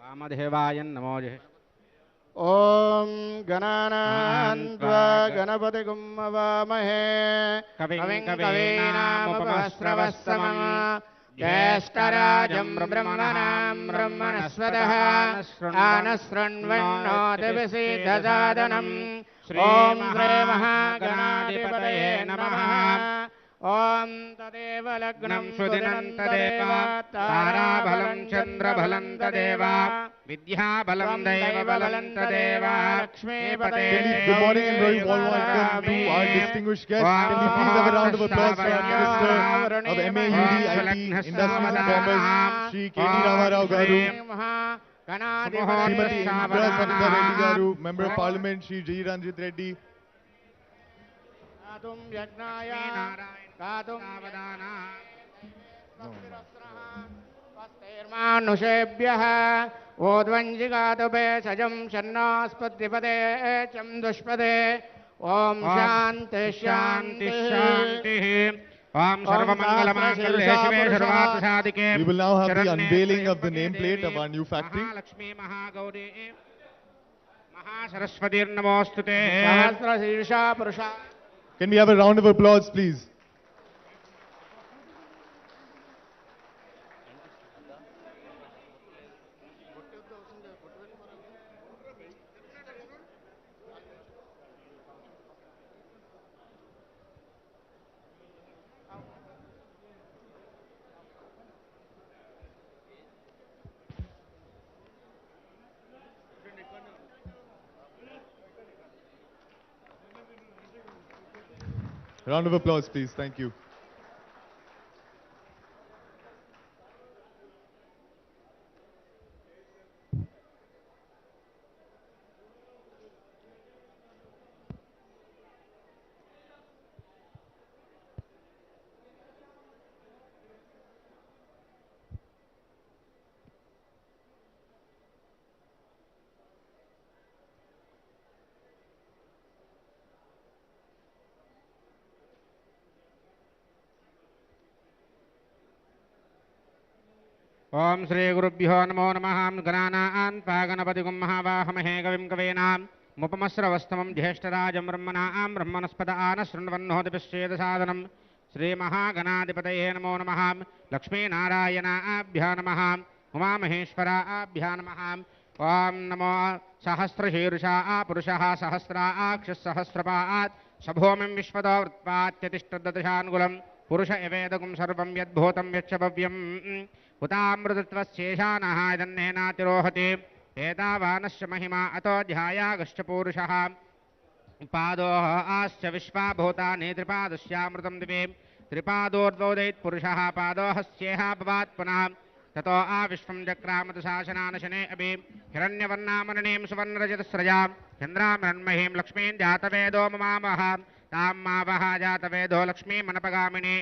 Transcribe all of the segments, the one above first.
वामदेवाय नमो जय ॐ गणानान्त्वा गणपतिगुं हवामहे कविं कवीनामुपमश्रवस्तमम् ज्येष्ठराजं ब्रह्मणां ब्रह्मणस्पतः आनशृण्वन्नोतिभिसीदसादनम् ॐ श्रीमहागणाधिपतये नमः ॐ तदेव लग्नं सुदिनं तदेव ताराबलं चन्द्रबलं तदेव विद्याबलं दैवबलं तदेव लक्ष्मीपते Good morning and very warm welcome to our distinguished guests. Can we please have a round of applause for our Minister of MAUD, IT, Industries and Commerce, Shri KT Ramarao Garu, Srimati Indra Savita Reddy Garu, Member of Parliament, Shri J. Ranjit Reddy. मानुषेभ्यः ओद्वञ्जिगातुभे सजं शन्नास्पतिपदे चं दुष्पदे ॐ शान्ति शान्ति शान्तिः ॐ सर्वमङ्गलमाङ्गल्ये शिवे सर्वार्थसाधिके We will now have the unveiling of the nameplate of our new factory. Mahalakshmi Mahagauri महासरस्वतीर्नमोऽस्तुते सहस्रशीर्षा पुरुषा. Can we have a round of applause, please? Round of applause, please. Thank you. ओम श्री गुरुभ्यो नमो नमः गणानां गणपतिगुं महावाहमहे कविं कवीनां मुपमस्रवस्तमं ज्येष्ठराजं ब्रह्मणां ब्रह्मणस्पत आनशृण्वन्नोतिभिश्चेदसादनं श्रीमहागणाधिपतये नमो नमः लक्ष्मीनारायणाभ्यो नमः उमामहेश्वराभ्यो नमः ओं नमो सहस्रशीर्षा पुरुषः सहस्राक्षः सहस्रपात् सभूमिं विश्वतो वृत्पात्यतिष्ठदशानुगुलं पुरुष एवेदगुं सर्वं यद्भूतं यच्छभव्यम् हुतामृतत्वशेषानः इदन्नेनातिरोहति एतावानस्य महिमा अतो ध्यायागश्च पूरुषः पादोः आश्च विश्वाभूतानि त्रिपादस्यामृतं दिवे त्रिपादोर्द्वोदयत् पुरुषः पादोहस्येह भवात् पुनः ततो आविश्वं जक्रामतशासनानशने अपि हिरण्यवर्णामरणीं सुवर्णरजतस्रजां चन्द्रामृण्महीं लक्ष्मीं जातवेदो ममामः तां मावः जातवेदो लक्ष्मीमनपगामिनी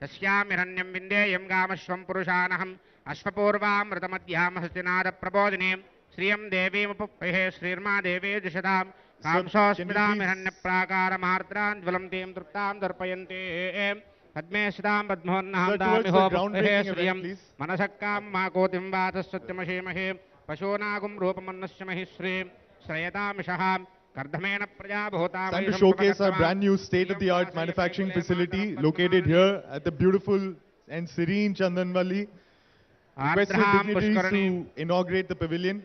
तस्यां हिरण्यं विन्देयं गामश्वं पुरुषानहम् अश्वपूर्वामृतमध्यामहस्तिनादप्रबोधिनीं श्रियं देवीमुपह्ये श्रीर्मा देवी जुषतां कांसोऽस्मितां हिरण्यप्राकारमार्द्रां ज्वलन्तीं तृप्तां दर्पयन्ते पद्मे स्थितां पद्मोन्नहां दामिहोपह्ये श्रियं मनसः काम्मा कोतिं वातस्सत्यमशीमहे पशूनागुं रूपमन्नस्य महिश्रीं श्रयतामिषः Time to showcase our brand new state-of-the-art manufacturing facility located here at the beautiful and serene Chandanvel. Requested dignitaries to inaugurate the pavilion.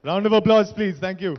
Round of applause, please. Thank you.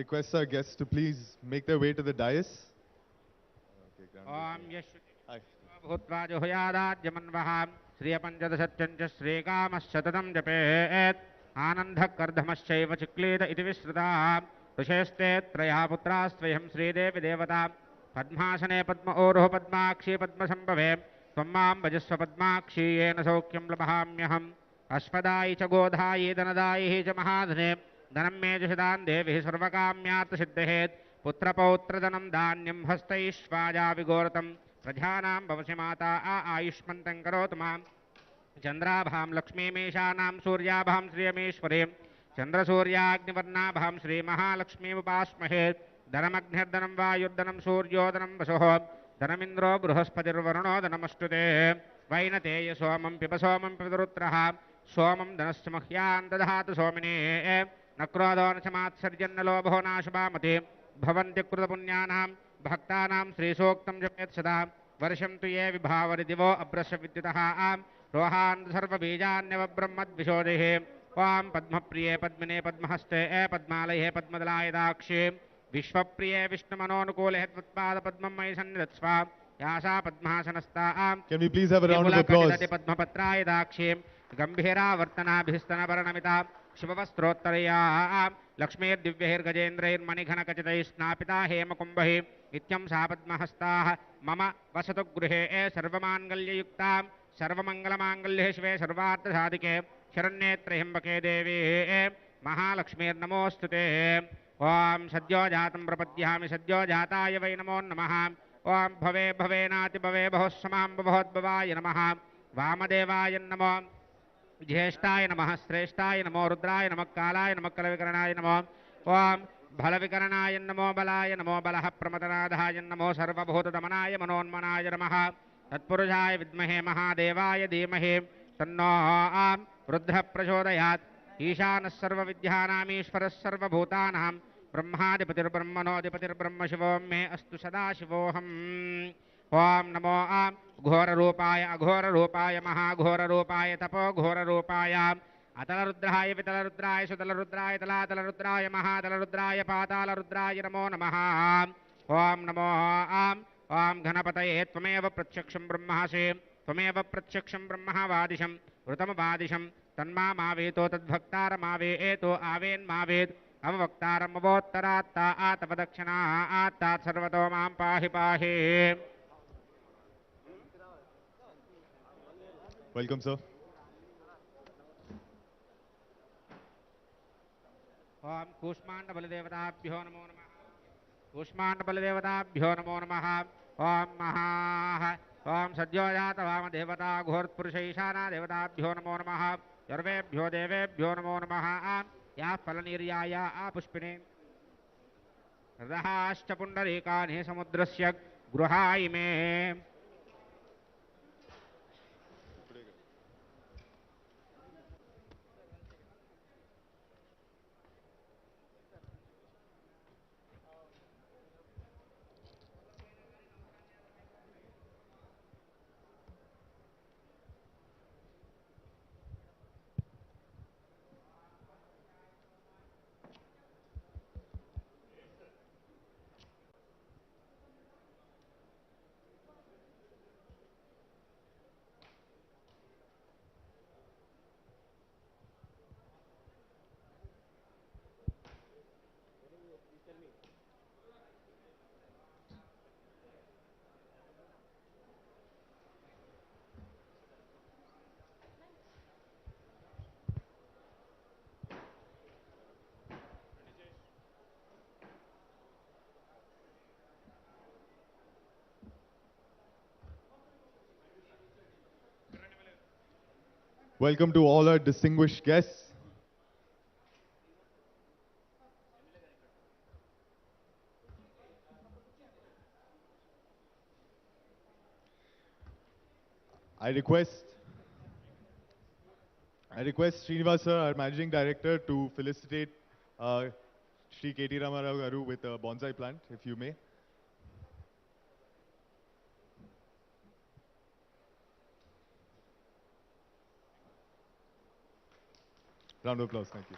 request our guests to please make their way to the dais. ओम यश्वति भूत्वा जुहुयादाद्यमन्वः श्रियपञ्चदशत्यञ्च श्रीकामश्शततं जपेत् आनन्दकर्धमश्चैव चिक्लीद इति विश्रुताः ऋषेस्ते त्रयः पुत्रास्त्वयं श्रीदेवी देवता पद्मासने पद्म ऊरुः पद्माक्षी पद्मसम्भवे त्वं मां भजस्व पद्माक्षी येन सौख्यं लभाम्यहम् अश्वदायि च गोधायि धनदायिः च महाधने धनं मे जुषदां देविः सर्वकाम्यार्थसिद्धेः पुत्रपौत्रधनं धान्यं हस्तैश्वाजा विगोरतं प्रजानां भवसि माता आयुष्मन्तं करोतु मां चन्द्राभां लक्ष्मीमीशानां सूर्याभां श्रियमीश्वरीं चन्द्रसूर्याग्निवर्णाभां श्रीमहालक्ष्मीमुपास्महे धनमग्निर्धनं वायुर्धनं सूर्योधनं वसुः धनमिन्द्रो बृहस्पतिर्वरुणो धनमस्तुते वैनतेय सोमं पिब सोमं पिबरुत्रः सोमं धनश्च मह्यान् दधातु सोमिने न क्रोधो न च मात्सर्यन्न लोभो नाशुभामति भवन्ति कृतपुण्यानां भक्तानां श्रीसूक्तं जपेत् सदा वर्षं तु ये विभावरिदिवो अभ्रश्य विद्युतः रोहान् सर्वबीजान्यवब्रह्मद्विशोधिः वां पद्मप्रिये पद्मिने पद्महस्ते पद्मालये पद्मदलायदाक्षे विश्वप्रिये विष्णुमनोनुकूले त्वत्पादपद्मं मयि सन्निधत्स्व यासा पद्मासनस्ता Can we please have a round of applause? पद्मपत्रायदाक्षीं गम्भीरावर्तनाभिस्तनवर्णमिता शिववस्त्रोत्तरया लक्ष्मीर्दिव्यैर्गजेन्द्रैर्मणिघनखचितैः हेमकुम्भैः नित्यं सा पद्महस्ताः मम वसतु गृहे सर्वमाङ्गल्ययुक्तां सर्वमङ्गलमाङ्गल्ये शिवे सर्वार्थसाधिके शरण्ये त्र्यम्बके देवी महालक्ष्मीर्नमोऽस्तु ते ॐ सद्यो जातं प्रपद्यामि सद्यो जाताय वै नमो नमः ॐ भवे भवेनाति भवे बहुः समां भवोद्भवाय नमः वामदेवाय नमो ज्येष्ठाय नमः श्रेष्ठाय नमो रुद्राय नमः कालाय नमः कलविकरणाय नमो ॐ बलविकरणाय नमो बलाय नमो बलः प्रमदनाधाय नमो सर्वभूतदमनाय मनोन्मनाय नमः तत्पुरुषाय विद्महे महादेवाय धीमहि तन्नो रुद्रः प्रचोदयात् ईशानः सर्वविद्यानामीश्वरः सर्वभूतानां ब्रह्माधिपतिर्ब्रह्मणोऽधिपतिर्ब्रह्म शिवो मे अस्तु सदाशिवोऽहम् ॐ नमो घोररूपाय अघोररूपाय महाघोररूपाय तपोघोररूपाय अतलरुद्राय वितलरुद्राय सुतलरुद्राय तलातलरुद्राय महातलरुद्राय पातालरुद्राय नमो नमः ॐ नमो ॐ घनपतये त्वमेव प्रत्यक्षं ब्रह्मासि त्वमेव प्रत्यक्षं ब्रह्मवादिशं ऋतमवादिशं तन्मावेतो तद्भक्तारमावेतो आवेन्मावेत् अवक्तारमवोत्तरात्ता आतपदक्षिणा आत्तात् सर्वतो मां पाहि पाहि Welcome, sir. ओम कूष्माण्डबलदेवताभ्यो नमो नमः कूष्माण्डबलदेवताभ्यो नमो नमः ओम महाः ओम सद्योजात वामदेवता घोरपुरुष ईशाना देवताभ्यो नमो नमः सर्वेभ्यो देवेभ्यो नमो नमः या फलनिर्याय पुष्पिने रहाश्च पुण्डरीकानि समुद्रस्य गृहाय मे Welcome to all our distinguished guests. I request Srinivas sir, our Managing Director, to felicitate Shri KT Ramarao Garu with a bonsai plant, if you may. Round of applause, thank you.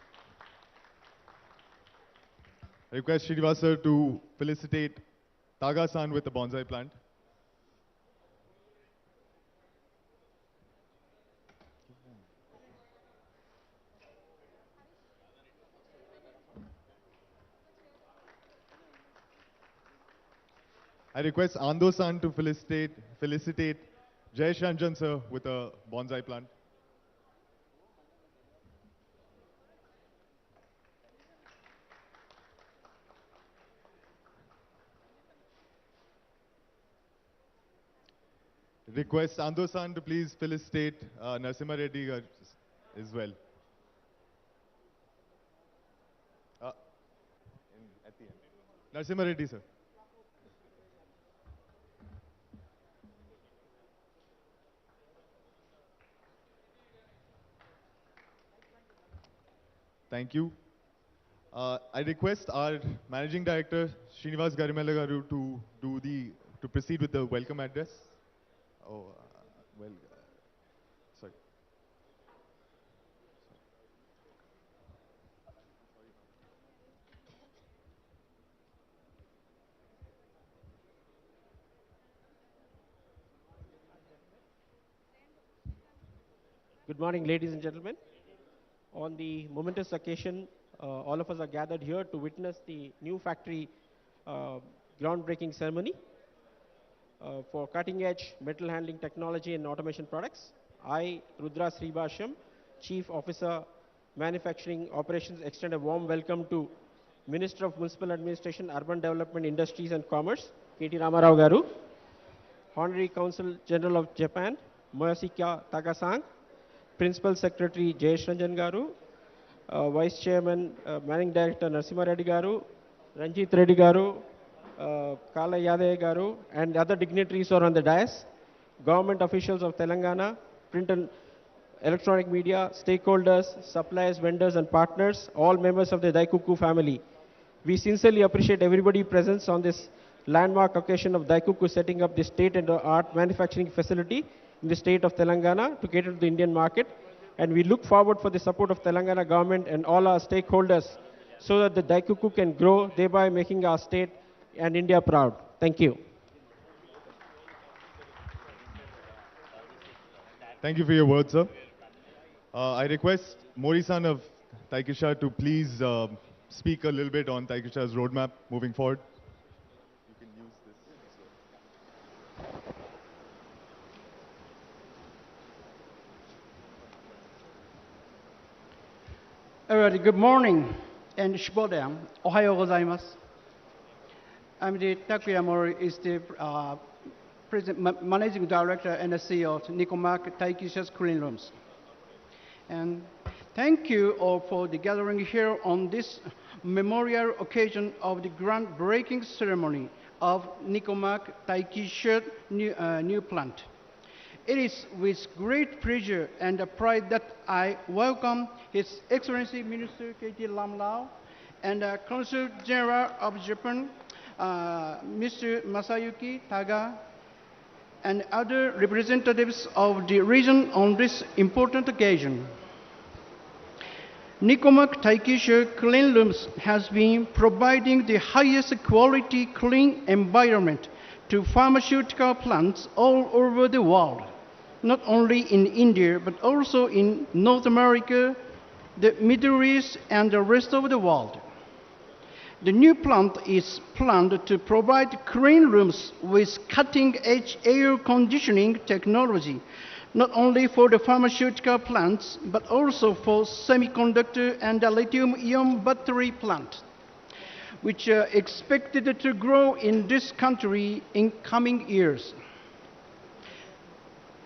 I request Srinivas sir to felicitate Taga-san with the bonsai plant. I request Ando-san to felicitate Jay Shanjan sir with a bonsai plant. Request Ando-san to please felicitate Narasimha Reddy as well. At the end. Narasimha Reddy sir. Thank you. I request our Managing Director, Srinivas Garimella Garu, to proceed with the welcome address. Oh, sorry. Good morning, ladies and gentlemen. On the momentous occasion, all of us are gathered here to witness the new factory groundbreaking ceremony for cutting-edge metal handling technology and automation products. I, Rudra Sribashyam, Chief Officer, Manufacturing Operations, extend a warm welcome to Minister of Municipal Administration, Urban Development, Industries and Commerce, KT Ramarao Garu, Honorary Consul General of Japan, Moyasika Taga-san, Principal Secretary Jayesh Ranjan Garu, Vice Chairman, Managing Director Narasimha Reddy Garu, Ranjit Reddy Garu, Kala Yadaya Garu, and other dignitaries are on the dais, government officials of Telangana, print and electronic media, stakeholders, suppliers, vendors, and partners, all members of the Daifuku family. We sincerely appreciate everybody's presence on this landmark occasion of Daifuku setting up the state-of-the-art manufacturing facility in the state of Telangana to cater to the Indian market. And we look forward for the support of Telangana government and all our stakeholders so that the Daifuku can grow, thereby making our state and India proud. Thank you. Thank you for your words, sir. I request Mori-san of Taikisha to please speak a little bit on Taikisha's roadmap moving forward. You can use this as well. Everybody, good morning and Shibodaya. Ohayo gozaimasu. I'm the Takuya Mori, is the Managing Director and the CEO of Nikomark Taikisha's Clean Rooms. And thank you all for the gathering here on this memorial occasion of the groundbreaking ceremony of Nikomark Taikisha new plant. It is with great pleasure and pride that I welcome His Excellency Minister KT Lamlao and Consul General of Japan, Mr. Masayuki Taga, and other representatives of the region on this important occasion. Nikomark Taikisha Clean Rooms has been providing the highest quality clean environment to pharmaceutical plants all over the world, not only in India, but also in North America, the Middle East, and the rest of the world. The new plant is planned to provide clean rooms with cutting-edge air conditioning technology, not only for the pharmaceutical plants, but also for semiconductor and the lithium-ion battery plant, which are expected to grow in this country in coming years.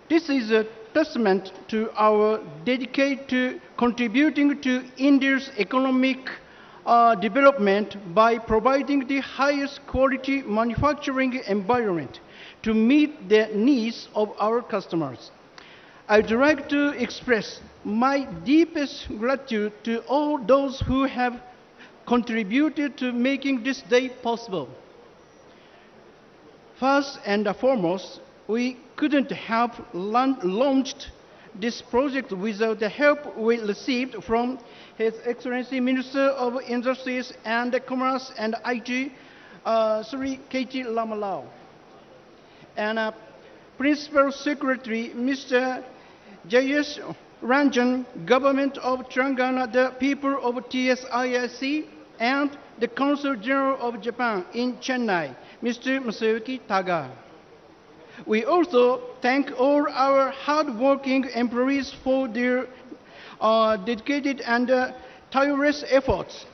This is a testament to our dedication to contributing to India's economic development by providing the highest quality manufacturing environment to meet the needs of our customers. I would like to express my deepest gratitude to all those who have contributed to making this day possible. First and foremost, we couldn't have launched this project without the help we received from His Excellency Minister of Industries and Commerce and IT, Sri KT Lamalao, and Principal Secretary Mr. J.S. Ranjan, Government of Telangana, the people of TSIIC, and the Consul General of Japan in Chennai, Mr. Masayuki Taga. We also thank all our hard-working employees for their dedicated and tireless efforts.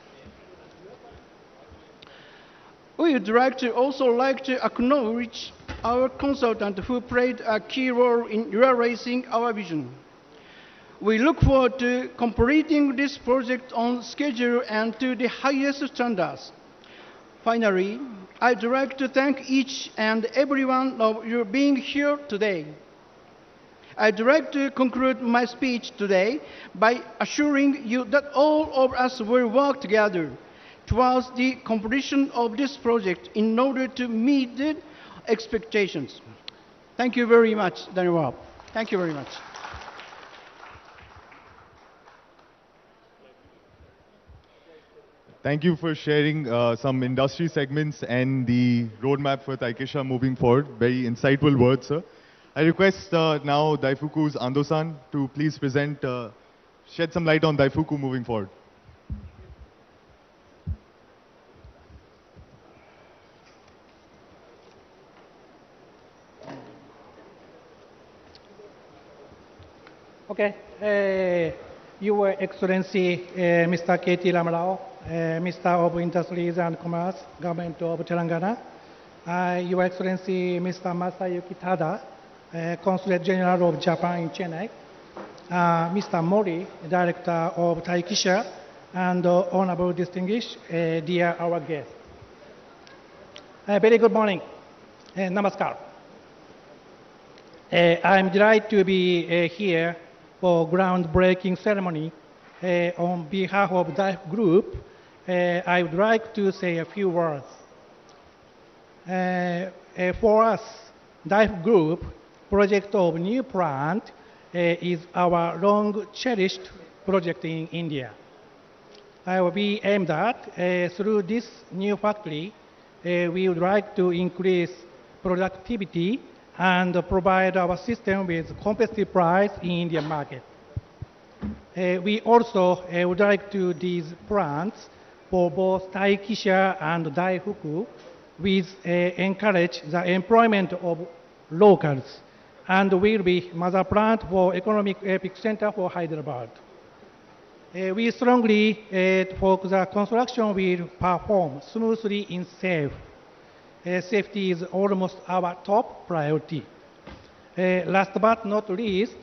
We would also like to acknowledge our consultant who played a key role in realizing our vision. We look forward to completing this project on schedule and to the highest standards. Finally, I'd like to thank each and every one of you being here today. I'd like to conclude my speech today by assuring you that all of us will work together towards the completion of this project in order to meet the expectations. Thank you very much, Daniel. Thank you very much. Thank you for sharing some industry segments and the roadmap for Taikisha moving forward. Very insightful words, sir. I request now Daifuku's Ando-san to please present, shed some light on Daifuku moving forward. Okay. Your Excellency, Mr. KT Ramarao, Minister of Industries and Commerce, Government of Telangana, Your Excellency, Mr. Masayuki Tada, Consulate General of Japan in Chennai, Mr. Mori, Director of Taikisha, and honorable distinguished, dear our guests. Very good morning. Namaskar. I'm delighted to be here for groundbreaking ceremony. On behalf of Daifuku Group, I would like to say a few words. For us, Daifuku Group, project of new plant is our long-cherished project in India. We aim that through this new factory, we would like to increase productivity and provide our system with competitive price in Indian market. We also would like to these plants for both Taikisha and Daifuku with encourage the employment of locals and will be mother plant for economic epic center for Hyderabad. We strongly hope the construction will perform smoothly in safe. Safety is almost our top priority. Last but not least,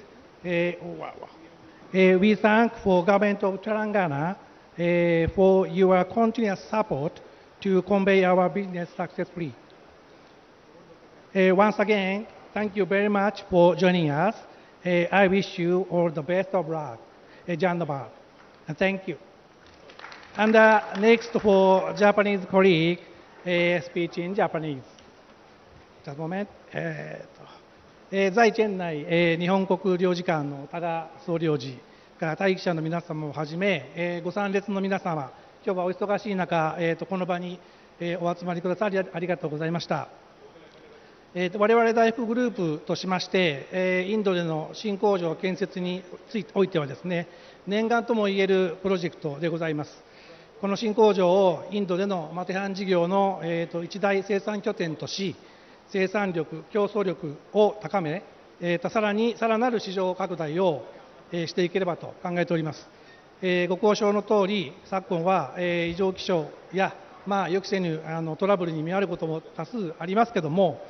we thank for Government of Telangana for your continuous support to convey our business successfully. Once again, thank you very much for joining us. I wish you all the best of luck. Chandanvel. And thank you. And next for Japanese colleague, speech in Japanese. Just a moment. 在チェン内、日本国領事館の多田総領事から待機者の皆様をはじめ、ご参列の皆様、今日はお忙しい中、この場に、お集まりくださりありがとうございました。我々大福グループとしまして、インドでの新工場建設においてはですね、念願ともいえるプロジェクトでございます。この新工場をインドでのマテハン事業の、一大生産拠点とし、生産力、競争力を高め、さらなる市場拡大を、していければと考えております。ご交渉のとおり、昨今は、異常気象や、予期せぬトラブルに見舞われることも多数ありますけれども、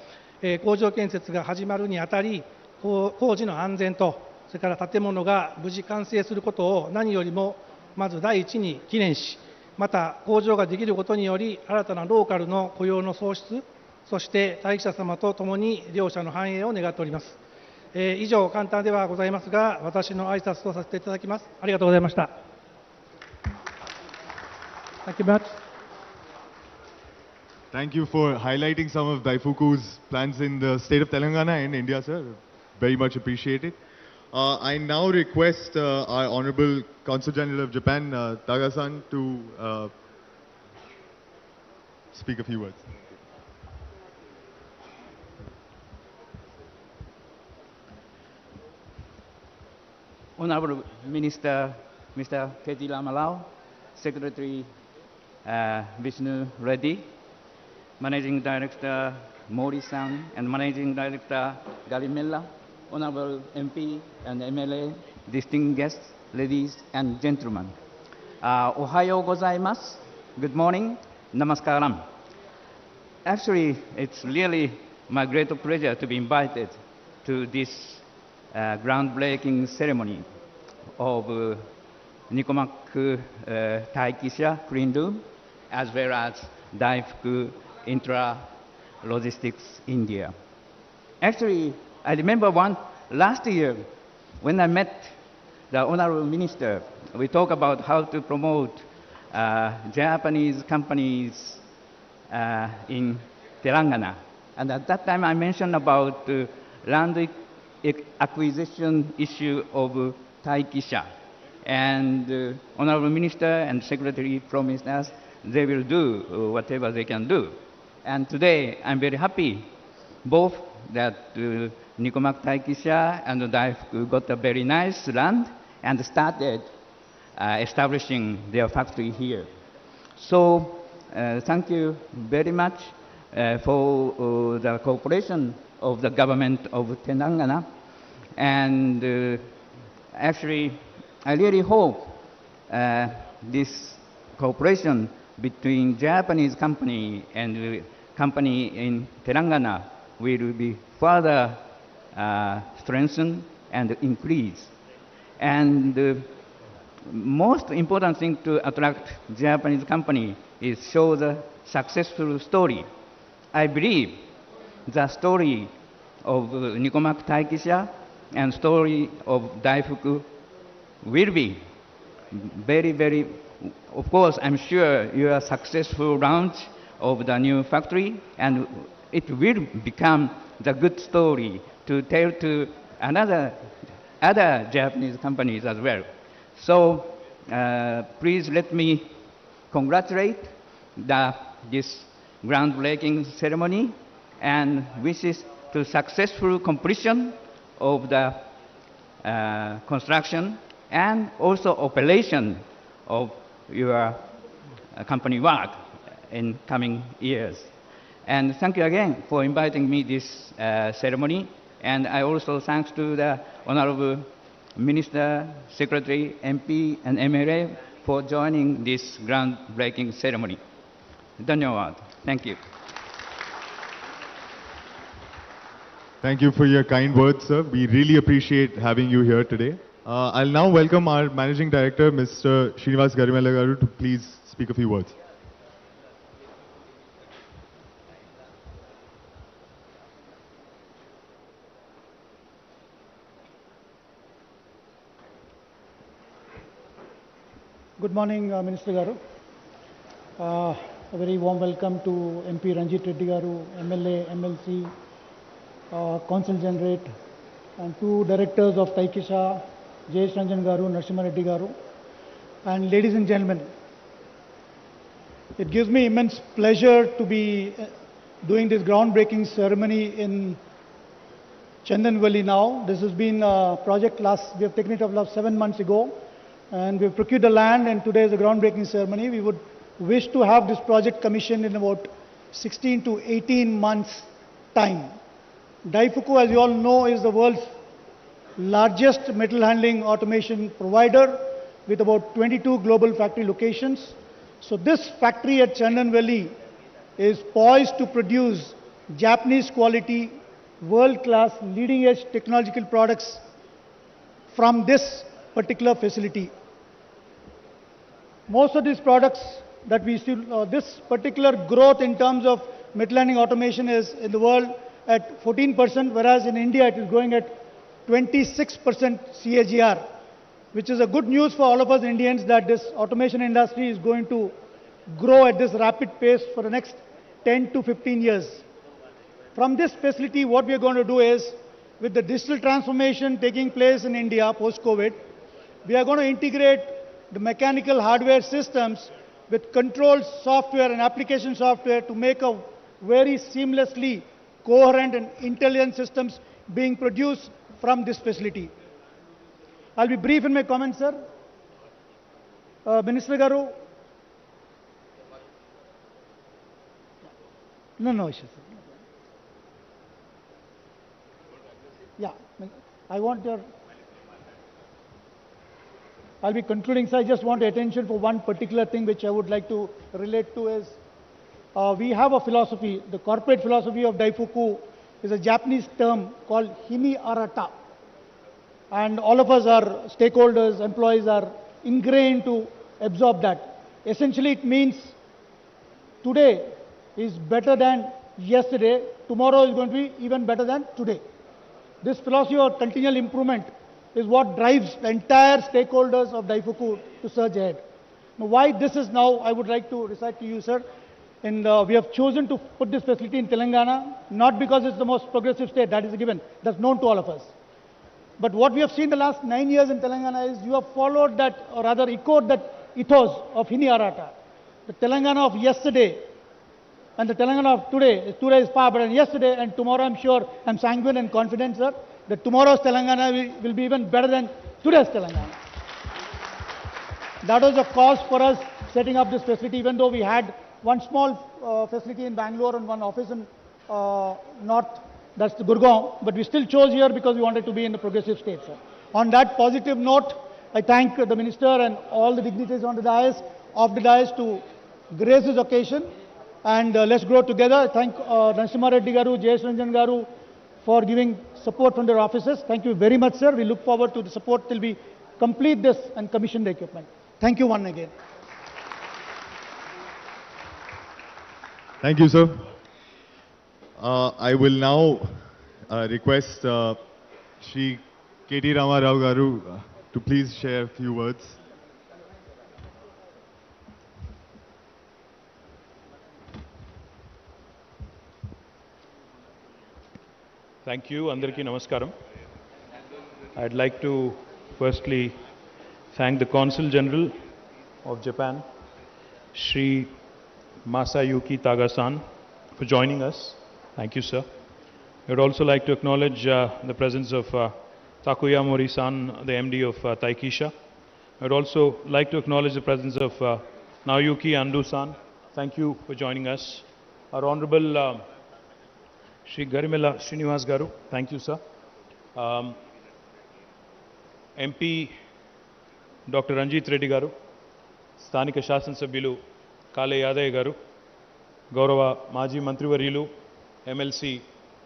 工場建設が始まるにあたり、工事の安全と、それから建物が無事完成することを何よりもまず第一に記念し、また工場ができることにより、新たなローカルの雇用の創出、そして待機者様とともに両者の繁栄を願っております。以上、簡単ではございますが、私の挨拶とさせていただきます。ありがとうございました。Thank you much. Thank you for highlighting some of Daifuku's plans in the state of Telangana and India, sir. Very much appreciated. I now request our Honorable Consul General of Japan, Taga-san, to speak a few words. Honorable Minister, Mr. KTR Malao, Secretary Vishnu Reddy, Managing Director Mori-san, and Managing Director Garimella, Honorable MP and MLA, distinguished guests, ladies and gentlemen. Ohayo gozaimasu. Good morning. Namaskaram. Actually, it's really my great pleasure to be invited to this groundbreaking ceremony of Nikomak Taikisha Clean Room, as well as Daifuku Intra-Logistics India. Actually, I remember last year when I met the Honorable Minister, we talked about how to promote Japanese companies in Telangana. And at that time I mentioned about land acquisition issue of Taikisha. And Honorable Minister and Secretary promised us they will do whatever they can do. And today I'm very happy both that Nikomak Taikisha and Daifuku got a very nice land and started establishing their factory here. So thank you very much for the cooperation of the government of Telangana. And actually, I really hope this cooperation between Japanese company and company in Telangana will be further strengthened and increased. And the most important thing to attract Japanese company is show the successful story. I believe the story of Nikomak Taikisha and story of Daifuku will be very, very, of course, I'm sure you are successful launch of the new factory, and it will become the good story to tell to other Japanese companies as well. So please let me congratulate this groundbreaking ceremony and wishes to successful completion of the construction and also operation of your company work in coming years. And thank you again for inviting me this ceremony. And I also thanks to the Honorable Minister, Secretary, MP, and MLA for joining this groundbreaking ceremony. Dhanyawad. Thank you. Thank you for your kind words, sir. We really appreciate having you here today. I'll now welcome our Managing Director, Mr. Srinivas Garimella Garu, to please speak a few words. Good morning, Minister Garu. A very warm welcome to MP Ranjit Reddy Garu, MLA, MLC, Consul General, and two directors of Taikisha, J. Ranjan Garu, Narasimha Reddy Garu. And ladies and gentlemen, it gives me immense pleasure to be doing this groundbreaking ceremony in Chandanvel now. This has been a project we have taken it up last 7 months ago. And we've procured the land, and today is the groundbreaking ceremony. We would wish to have this project commissioned in about 16 to 18 months' time. Daifuku, as you all know, is the world's largest metal handling automation provider with about 22 global factory locations. So this factory at Chandanvel is poised to produce Japanese quality, world-class, leading-edge technological products from this particular facility. Most of these products that we see, this particular growth in terms of metal handling automation is in the world at 14%, whereas in India it is growing at 26% CAGR, which is a good news for all of us Indians that this automation industry is going to grow at this rapid pace for the next 10 to 15 years. From this facility, what we are going to do is with the digital transformation taking place in India post-COVID, we are going to integrate the mechanical hardware systems with control software and application software to make a very seamlessly coherent and intelligent systems being produced from this facility. I'll be brief in my comments, sir. Minister Garu. No issues, sir. Yeah, I'll be concluding, sir. I just want attention for one particular thing which I would like to relate to is, we have a philosophy, the corporate philosophy of Daifuku is a Japanese term called Himi Arata. And all of us are stakeholders, employees are ingrained to absorb that. Essentially it means today is better than yesterday, tomorrow is going to be even better than today. This philosophy of continual improvement is what drives the entire stakeholders of Daifuku to surge ahead. Now, why this is now, I would like to recite to you, sir. We have chosen to put this facility in Telangana, not because it's the most progressive state, that is a given, that's known to all of us. But what we have seen the last 9 years in Telangana is you have followed that, or rather echoed that ethos of Hini Arata. The Telangana of yesterday and the Telangana of today is far better than yesterday, and tomorrow I'm sure, I'm sanguine and confident, sir, that tomorrow's Telangana will be even better than today's Telangana. That was the cause for us setting up this facility, even though we had one small facility in Bangalore and one office in North, that's the Gurgaon, but we still chose here because we wanted to be in the progressive state, sir. On that positive note, I thank the Minister and all the dignitaries on the dais, to grace this occasion, and let's grow together. I thank Narasimha Reddy Garu, J.S. Ranjan Garu for giving support from their offices. Thank you very much, sir. We look forward to the support till we complete this and commission the equipment. Thank you once again. Thank you, sir. I will now request Shri KT Rama Rao Garu to please share a few words. Thank you. Andarki Namaskaram. I'd like to firstly thank the Consul General of Japan, Shri Masayuki Taga-san, for joining us. Thank you, sir. I would also like to acknowledge the presence of Takuya Mori-san, the MD of Taikisha. I would also like to acknowledge the presence of Naoyuki Ando-san. Thank you for joining us. Our Honorable Shri Garimella Srinivas Garu. Thank you, sir. MP Dr. Ranjit Reddy Garu, Sthanika Shasan Sabhyulu Kale Yadaya Garu, Gaurava Maji Mantrivariyulu, MLC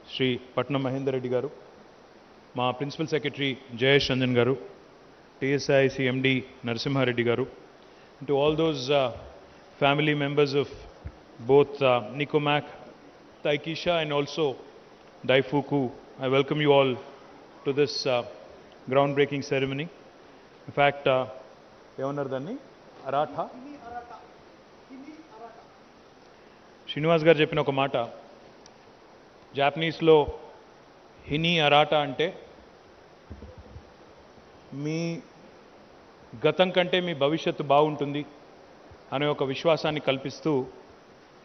Shri Patnam Mahendra Reddy Garu, Ma Principal Secretary Jayesh Ranjan Garu, TSIC MD Narasimha Reddy Garu, and to all those family members of both Nicomac, Taikisha and also Daifuku, I welcome you all to this groundbreaking ceremony. In fact, Evanardani Aratha Srinivas garu cheppina oka mata Japanese lo Hini Arata ante మీ గతం కంటే మీ భవిష్యత్తు బాగుంటుంది అనే ఒక విశ్వాసాన్ని కల్పిస్తూ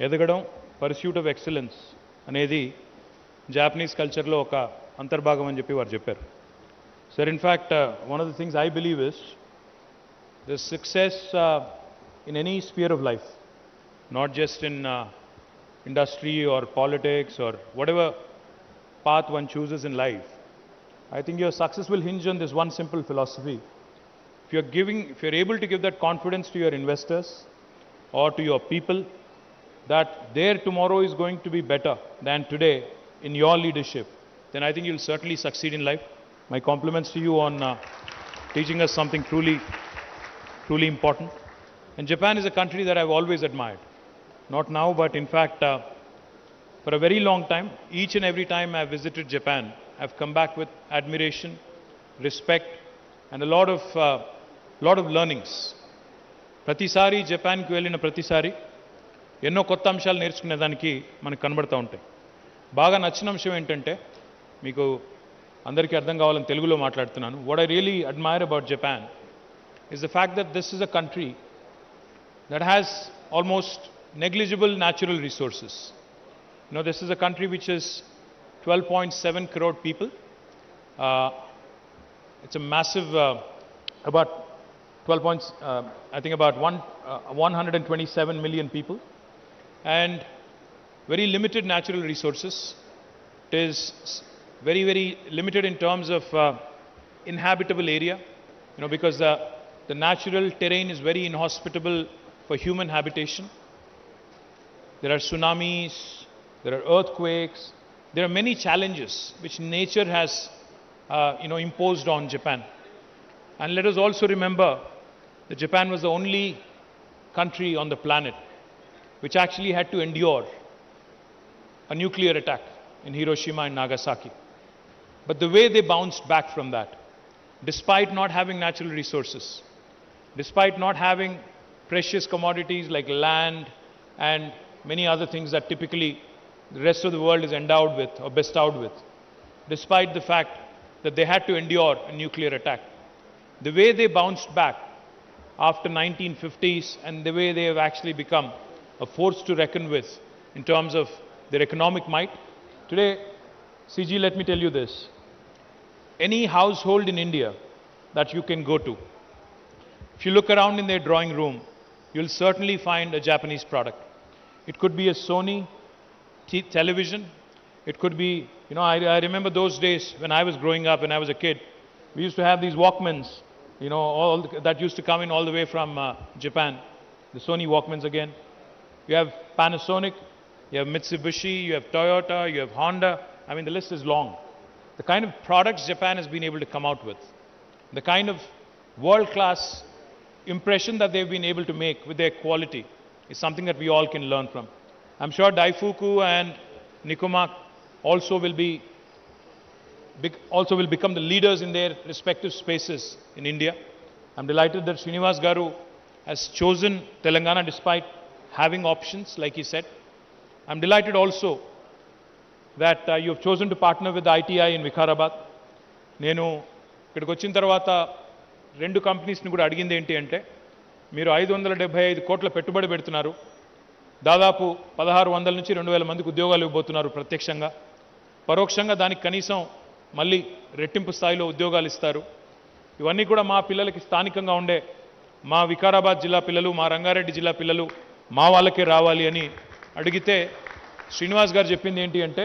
ఎదగడం pursuit of excellence అనేది జాపనీస్ కల్చర్లో ఒక అంతర్భాగం అని చెప్పి వారు చెప్పారు. Sir, in fact one of the things I believe is the success in any spear of life, not just in industry or politics or whatever path one chooses in life, I think your success will hinge on this one simple philosophy. If you're able to give that confidence to your investors or to your people that their tomorrow is going to be better than today in your leadership, then I think you'll certainly succeed in life. My compliments to you on teaching us something truly, truly important. And Japan is a country that I've always admired. Not now, but in fact, for a very long time, each and every time I've visited Japan, I've come back with admiration, respect, and a lot of learnings. Pratisari Japan ku velina pratisari ఎన్నో కొత్త అంశాలు నేర్చుకునేదానికి మనకు కనబడుతూ ఉంటాయి. బాగా నచ్చిన అంశం ఏంటంటే మీకు అందరికీ అర్థం కావాలని తెలుగులో మాట్లాడుతున్నాను. What I really admire about Japan is the fact that this is a country that has almost negligible natural resources. You know, this is a country which is 12.7 crore people. It's a massive, about 12 points, I think about 127 million people, and very limited natural resources. It is very, very limited in terms of inhabitable area, you know, because the natural terrain is very inhospitable for human habitation. There are tsunamis, there are earthquakes, there are many challenges which nature has, imposed on Japan. And let us also remember that Japan was the only country on the planet which actually had to endure a nuclear attack in Hiroshima and Nagasaki. But the way they bounced back from that, despite not having natural resources, despite not having precious commodities like land and many other things that typically the rest of the world is endowed with or bestowed with, despite the fact that they had to endure a nuclear attack, the way they bounced back after 1950s and the way they have actually become a force to reckon with in terms of their economic might. Today, CG, let me tell you this. Any household in India that you can go to, if you look around in their drawing room, you'll certainly find a Japanese product. It could be a Sony television. It could be, I remember those days when I was growing up, when I was a kid, we used to have these Walkmans, that used to come in all the way from Japan. The Sony Walkmans again. You have Panasonic, you have Mitsubishi, you have Toyota, you have Honda. I mean, the list is long. The kind of products Japan has been able to come out with, the kind of world-class impression that they've been able to make with their quality is something that we all can learn from. I'm sure Daifuku and Nikoma also will become the leaders in their respective spaces in India. I'm delighted that Srinivas Garu has chosen Telangana despite having options, like he said. I'm delighted also that you have chosen to partner with ITI in Vikarabad. నేను ఇక్కడికి వచ్చిన తర్వాత రెండు కంపెనీస్ని కూడా అడిగింది ఏంటి అంటే, మీరు 575 కోట్ల పెట్టుబడి పెడుతున్నారు, దాదాపు 1600 నుంచి 2000 మందికి ఉద్యోగాలు ఇవ్వబోతున్నారు ప్రత్యక్షంగా, పరోక్షంగా దానికి కనీసం మళ్ళీ రెట్టింపు స్థాయిలో ఉద్యోగాలు ఇస్తారు. ఇవన్నీ కూడా మా పిల్లలకి స్థానికంగా ఉండే మా వికారాబాద్ జిల్లా పిల్లలు, మా రంగారెడ్డి జిల్లా పిల్లలు మా వాళ్ళకే రావాలి అని అడిగితే శ్రీనివాస్ గారు చెప్పింది ఏంటి అంటే,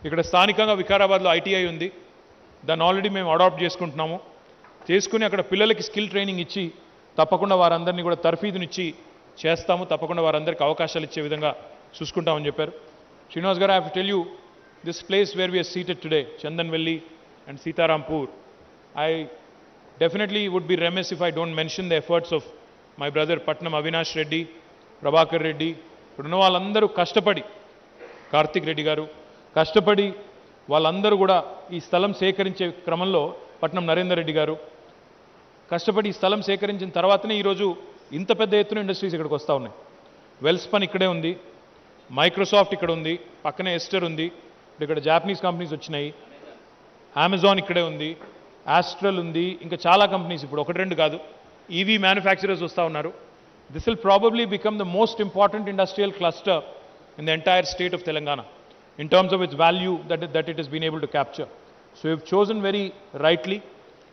ఇక్కడ స్థానికంగా వికారాబాద్లో ఐటీఐ ఉంది, దాన్ని ఆల్రెడీ మేము అడాప్ట్ చేసుకుని అక్కడ పిల్లలకి స్కిల్ ట్రైనింగ్ ఇచ్చి తప్పకుండా వారందరినీ కూడా తర్ఫీదునిచ్చి చేస్తాము, తప్పకుండా వారందరికీ అవకాశాలు ఇచ్చే విధంగా చూసుకుంటామని చెప్పారు. శ్రీనివాస్ గారు, I have to tell you, this place where we are seated today, Chandanvel and Sitarampur, I definitely would be remiss if I don't mention the efforts of my brother Patnam Avinash Reddy, Prabhakar Reddy, ఇప్పుడున్న వాళ్ళందరూ కష్టపడి, కార్తిక్ రెడ్డి గారు కష్టపడి వాళ్ళందరూ కూడా ఈ స్థలం సేకరించే క్రమంలో, పట్నం నరేందర్ రెడ్డి గారు కష్టపడి ఈ స్థలం సేకరించిన తర్వాతనే ఈరోజు ఇంత పెద్ద ఎత్తున ఇండస్ట్రీస్ ఇక్కడికి వస్తూ ఉన్నాయి. వెల్స్పన్ ఇక్కడే ఉంది, మైక్రోసాఫ్ట్ ఇక్కడ ఉంది, పక్కనే ఎస్టర్ ఉంది, ఇక్కడ జాపనీస్ కంపెనీస్ వచ్చినాయి, అమెజాన్ ఇక్కడే ఉంది, ఆస్ట్రల్ ఉంది, ఇంకా చాలా కంపెనీస్ ఇప్పుడు ఒకటి రెండు కాదు ఈవీ మ్యానుఫ్యాక్చరర్స్ వస్తూ ఉన్నారు. This will probably become the most important industrial cluster in the entire state of Telangana in terms of its value that it has been able to capture. So you've chosen very rightly,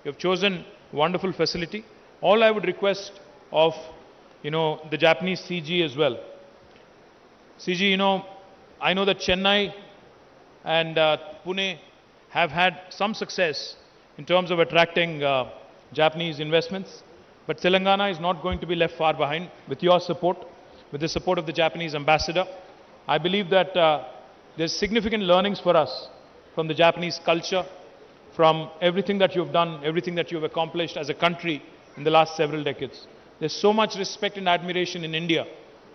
you've chosen wonderful facility. All I would request of the Japanese CG as well. CG, I know that Chennai and Pune have had some success in terms of attracting Japanese investments. But Telangana is not going to be left far behind with your support, with the support of the Japanese ambassador. I believe that there's significant learnings for us from the Japanese culture, from everything that you've done, everything that you've accomplished as a country in the last several decades. There's so much respect and admiration in India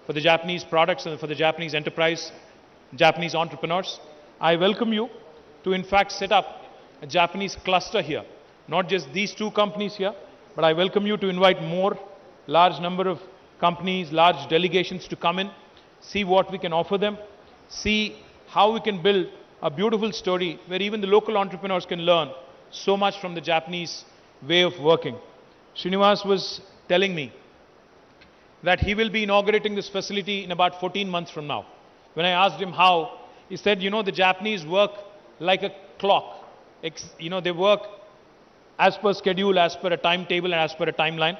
for the Japanese products and for the Japanese enterprise, Japanese entrepreneurs. I welcome you to in fact set up a Japanese cluster here, not just these two companies here, but I welcome you to invite more, large number of companies, large delegations to come in, see what we can offer them, see how we can build a beautiful story where even the local entrepreneurs can learn so much from the Japanese way of working. Srinivas was telling me that he will be inaugurating this facility in about 14 months from now. When I asked him how, he said, you know, the Japanese work like a clock. They work as per schedule, as per a timetable, and as per a timeline.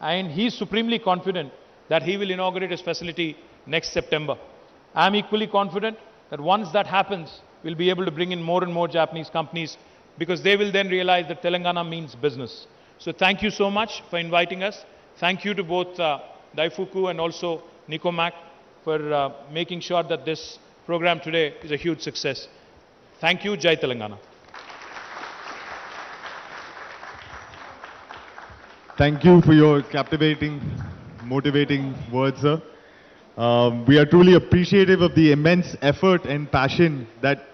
And he's supremely confident that he will inaugurate his facility next September. I'm equally confident that once that happens, we'll be able to bring in more and more Japanese companies, because they will then realize that Telangana means business. So thank you so much for inviting us. Thank you to both Daifuku and also Nicomac for making sure that this program today is a huge success. Thank you. Jai Telangana. Thank you for your captivating, motivating words, sir. We are truly appreciative of the immense effort and passion that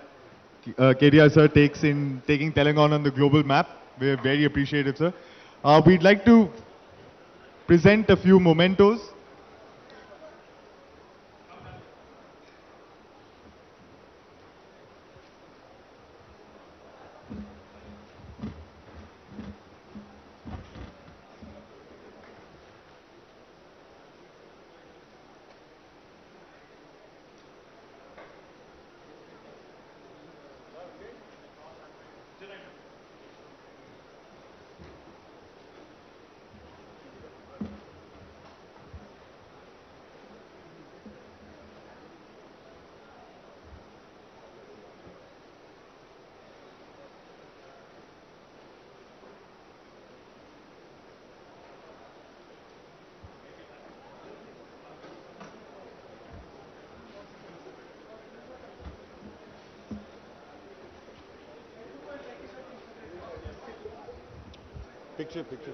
KTR sir takes in taking Telangana on the global map. We are very appreciative, sir. We'd like to present a few mementos. Picture.